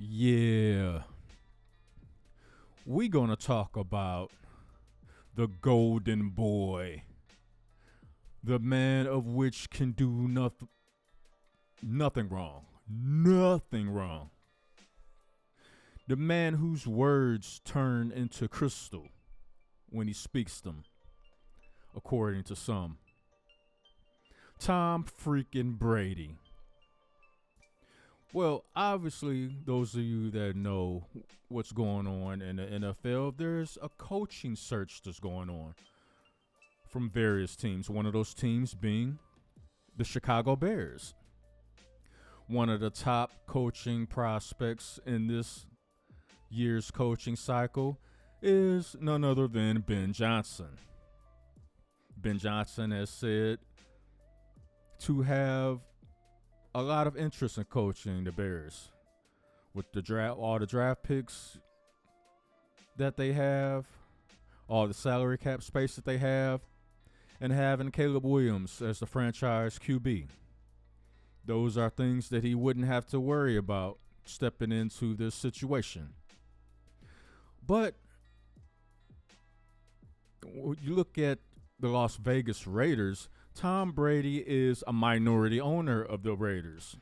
Yeah, we gonna talk about the golden boy, the man of which can do nothing wrong. Nothing wrong. The man whose words turn into crystal when he speaks them, according to some. Tom freaking Brady. Well, obviously, those of you that know what's going on in the NFL, there's a coaching search that's going on from various teams. One of those teams being the Chicago Bears. One of the top coaching prospects in this year's coaching cycle is none other than Ben Johnson. Ben Johnson has said to have a lot of interest in coaching the Bears with the draft, all the draft picks that they have, all the salary cap space that they have, and having Caleb Williams as the franchise QB. Those are things that he wouldn't have to worry about stepping into this situation. But you look at the Las Vegas Raiders, Tom Brady is a minority owner of the Raiders.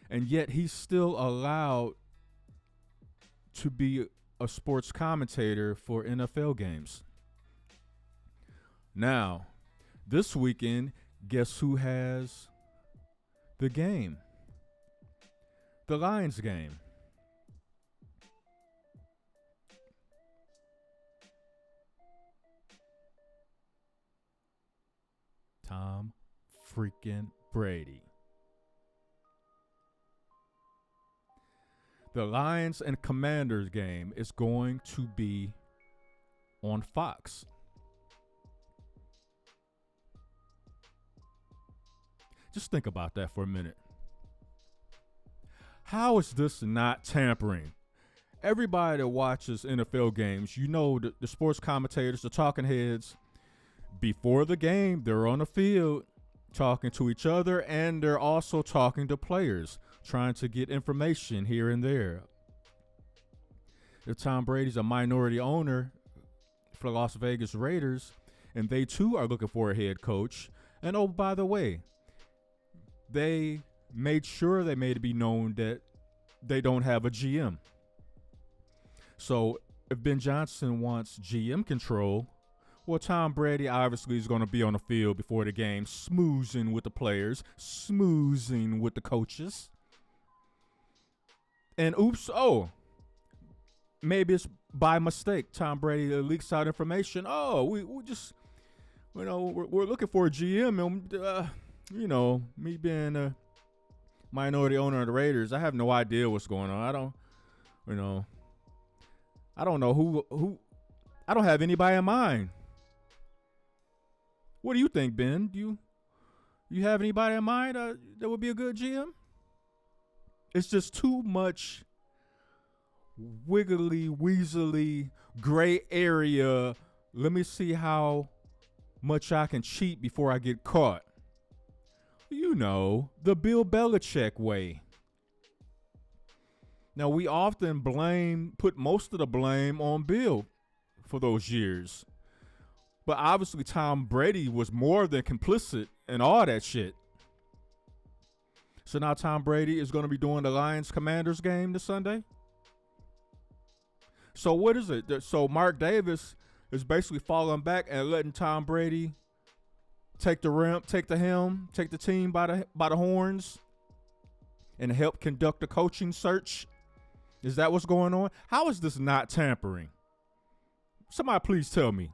And yet he's still allowed to be a sports commentator for NFL games. Now, this weekend, guess who has the game? The Lions game. Tom freaking Brady. The Lions and Commanders game is going to be on Fox. Just think about that for a minute. How is this not tampering? Everybody that watches NFL games, you know the sports commentators, the talking heads, before the game, they're on the field talking to each other, and they're also talking to players, trying to get information here and there. If Tom Brady's a minority owner for the Las Vegas Raiders, and they too are looking for a head coach, and oh, by the way, they made it be known that they don't have a GM. So if Ben Johnson wants GM control, well, Tom Brady obviously is going to be on the field before the game, smoozing with the players, smoozing with the coaches. And maybe it's by mistake. Tom Brady leaks out information. We just, we're looking for a GM. And, me being a minority owner of the Raiders, I have no idea what's going on. I don't know who, I don't have anybody in mind. What do you think, Ben? Do you have anybody in mind that would be a good GM? It's just too much wiggly, weaselly, gray area. Let me see how much I can cheat before I get caught. The Bill Belichick way. Now, we often put most of the blame on Bill for those years. But obviously, Tom Brady was more than complicit in all that shit. So now Tom Brady is going to be doing the Lions-Commanders game this Sunday? So what is it? So Mark Davis is basically falling back and letting Tom Brady take the team by the horns and help conduct a coaching search? Is that what's going on? How is this not tampering? Somebody please tell me.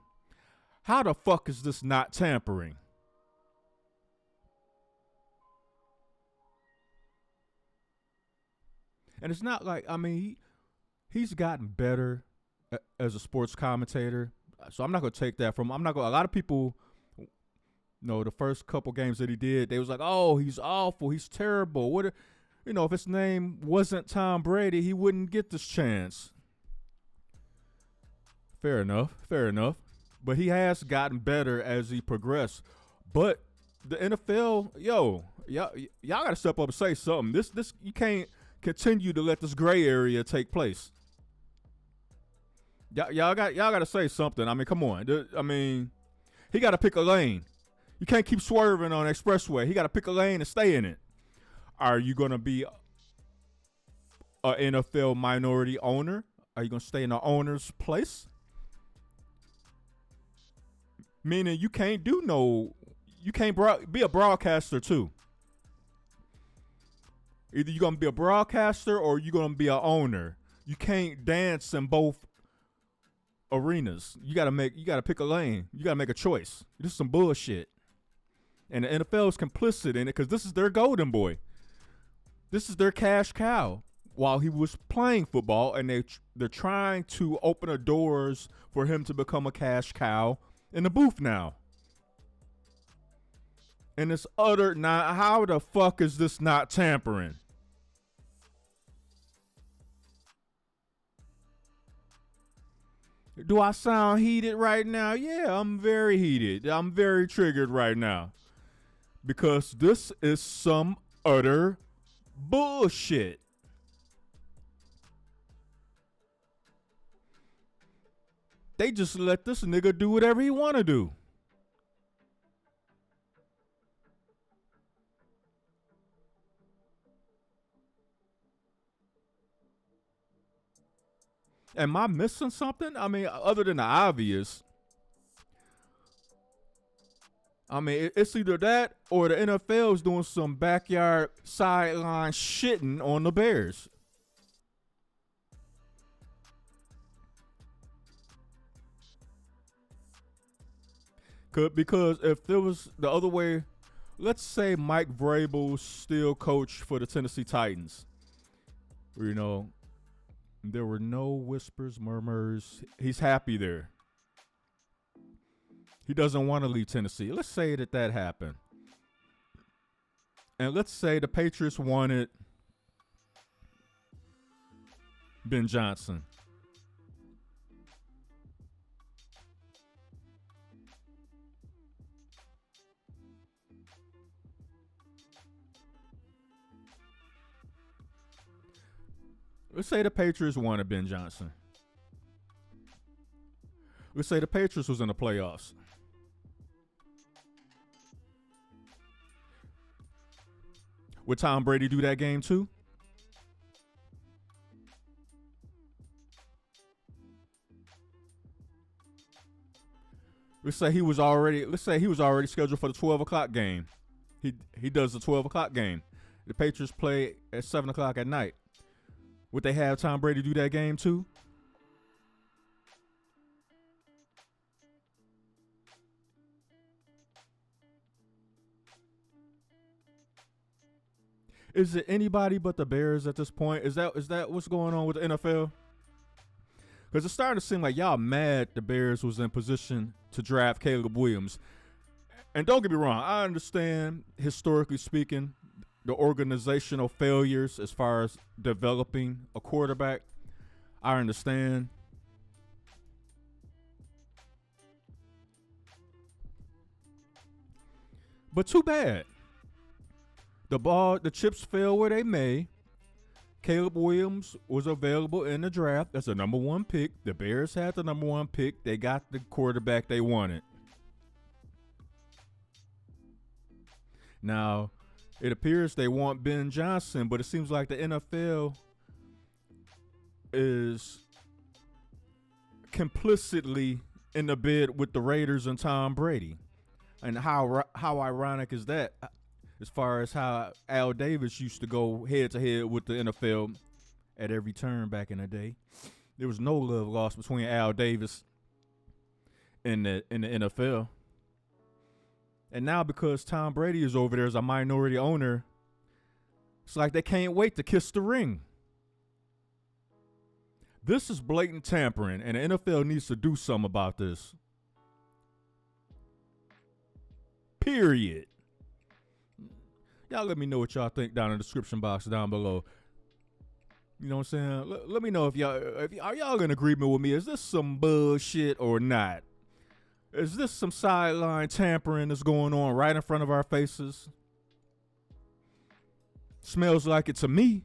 How the fuck is this not tampering? And it's not like, he's gotten better as a sports commentator. So I'm not going to take that from him. A lot of people, the first couple games that he did, they was like, oh, he's awful. He's terrible. If his name wasn't Tom Brady, he wouldn't get this chance. Fair enough. But he has gotten better as he progressed. But the NFL, y'all got to step up and say something. This you can't continue to let this gray area take place. Y'all got to say something. I mean, come on. I mean, he got to pick a lane. You can't keep swerving on the expressway. He got to pick a lane and stay in it. Are you going to be an NFL minority owner? Are you going to stay in the owner's place? Meaning you can't be a broadcaster too. Either you're going to be a broadcaster or you're going to be an owner. You can't dance in both arenas. You got to pick a lane. You got to make a choice. This is some bullshit. And the NFL is complicit in it because this is their golden boy. This is their cash cow while he was playing football, and they're trying to open the doors for him to become a cash cow in the booth now. And it's how the fuck is this not tampering? Do I sound heated right now? Yeah, I'm very heated. I'm very triggered right now. Because this is some utter bullshit. They just let this nigga do whatever he want to do. Am I missing something? I mean, other than the obvious. I mean, it's either that or the NFL is doing some backyard sideline shitting on the Bears. Because if there was the other way, let's say Mike Vrabel still coached for the Tennessee Titans. You know, there were no whispers, murmurs. He's happy there. He doesn't want to leave Tennessee. Let's say that happened. And let's say the Patriots wanted Ben Johnson. Let's say the Patriots wanted Ben Johnson. Let's say the Patriots was in the playoffs. Would Tom Brady do that game too? Let's say he was already scheduled for the 12 o'clock game. He does the 12 o'clock game. The Patriots play at 7 o'clock at night. Would they have Tom Brady do that game too? Is it anybody but the Bears at this point? Is that what's going on with the NFL? Because it's starting to seem like y'all mad the Bears was in position to draft Caleb Williams. And don't get me wrong, I understand, historically speaking, the organizational failures as far as developing a quarterback. I understand. But too bad. The chips fell where they may. Caleb Williams was available in the draft as a number one pick. The Bears had the number one pick. They got the quarterback they wanted. Now, it appears they want Ben Johnson, but it seems like the NFL is complicitly in the bid with the Raiders and Tom Brady. And how ironic is that? As far as how Al Davis used to go head-to-head with the NFL at every turn back in the day. There was no love lost between Al Davis and the NFL. And now because Tom Brady is over there as a minority owner, it's like they can't wait to kiss the ring. This is blatant tampering, and the NFL needs to do something about this. Period. Y'all let me know what y'all think down in the description box down below. You know what I'm saying? Let me know if are y'all in agreement with me? Is this some bullshit or not? Is this some sideline tampering that's going on right in front of our faces? Smells like it to me.